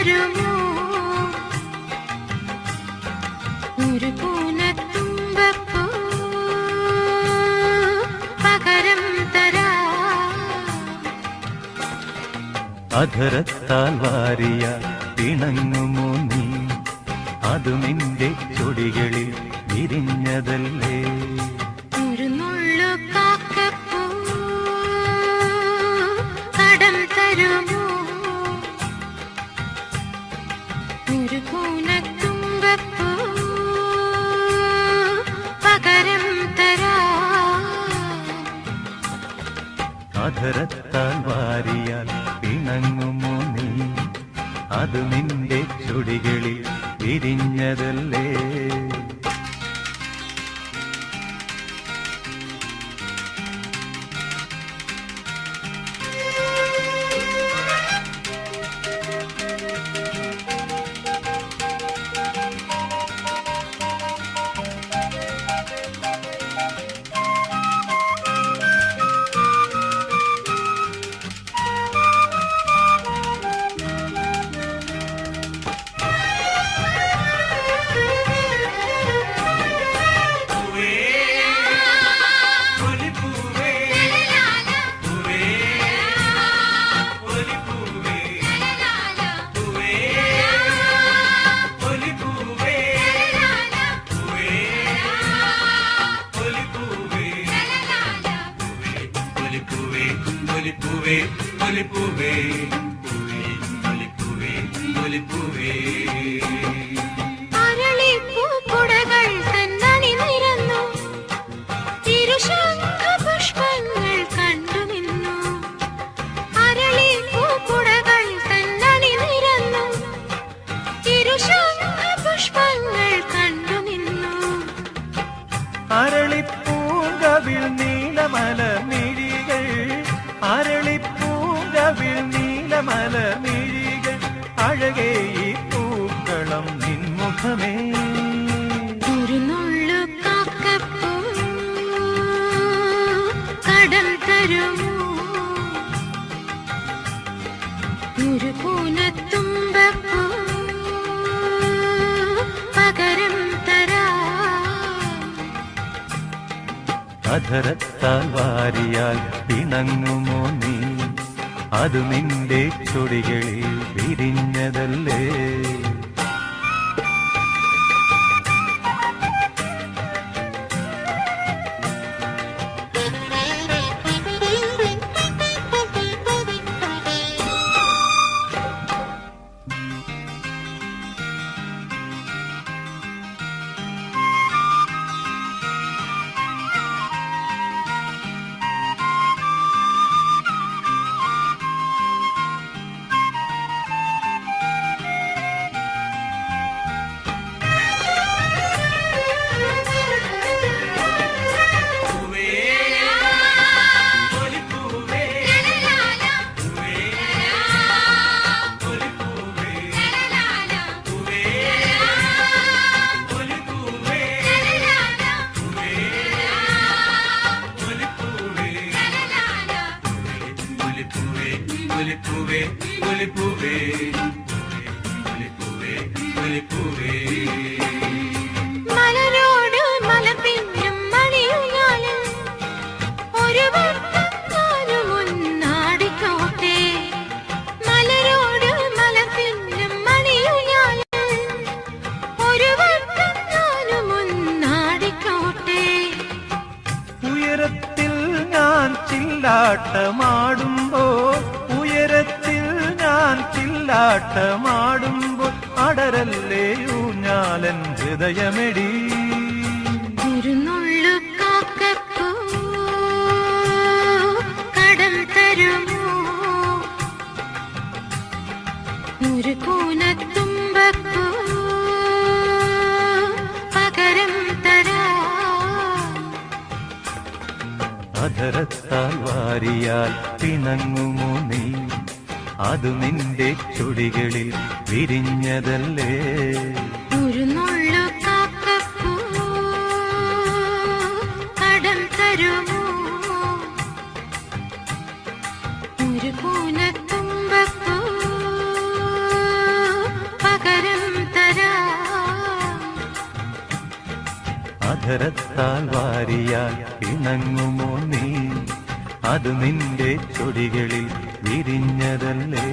തരുമോ ഒരു പൂനത്തുമ്പപ്പൂ പകരം തരാം. അധരത്താൽ വാരിയ പിണങ്ങുമോ നീ അതു നിന്റെ ചൊടികളിൽ വിരിഞ്ഞതല്ലേ. ഒരു നുള്ളു കാക്കപ്പൂ കടം തരുമോ ഒരു പൂനത്തുമ്പപ്പൂ പകരം തരാം. അധരത്താൽ വാരിയാൽ പിണങ്ങുമോ നീ അതു നിന്റെ ചൊടികളിൽ വിരിഞ്ഞതല്ലേ. അരളിപ്പൂക്കുടകൾ തന്നണി നിരന്നു ഇരുശംഖപുഷ്പങ്ങൾ കണ്ടു നിന്നു. അരളിപ്പൂക്കുടകൾ തന്നണി നിരന്നു ഇരുശംഖപുഷ്പങ്ങൾ കണ്ടു നിന്നു. അരളിപ്പൂങ്കവിൽ നീലമലമിഴികൾ അരളിപ്പൂങ്കവിൽ നീലമലമിഴികൾ അഴകേ ഈ പൂക്കളം നിൻമുഖമേ. ഒരു നുള്ളു കാക്കപ്പൂ കടം തരുമോ ഒരു പൂനത്തുമ്പപ്പൂ പകരം തരാം. അധരത്താൽ വാരിയാൽ പിണങ്ങുമോ നീ അതു നിന്റെ ചൊടികളിൽ വിരിഞ്ഞതല്ലേ. മലരോട് മലപിന്നും മണിയുയാലും ഒരു വട്ടം ഞാനും ഒന്നാടിക്കോട്ടെ. മലരോട് മലപിന്നും മണിയുയാലും ഒരു വട്ടം ഞാനും ഒന്നാടിക്കോട്ടെ. ഉയരത്തിൽ ഞാൻ ചില്ലാട്ടമാടുമ്പോൾ ഉയരത്തിൽ ഞാൻ ചില്ലാട്ടമാടുമ്പോൾ അടരല്ലേ ഊഞ്ഞാലൻ ഹൃദയമെടി. ഒരു നുള്ളു കാക്കപ്പൂ കടം തരുമോ ഒരു പൂനത്തുമ്പപ്പൂ പകരം തരാം. അധരത്താൽ വാരിയാൽ പിണങ്ങുമോ നീ അതു നിന്റെ ചുടികളിൽ വിരിഞ്ഞതല്ലേ. ഒരു നുള്ളു കാക്കപ്പൂ കടം തരുമോ ഒരു പൂനത്തുമ്പപ്പൂ അധരത്താൽ വാരിയാൽ ഇണങ്ങുമോ നീ അത് നിന്റെ ചൊടികളിൽ വിരിഞ്ഞതല്ലേ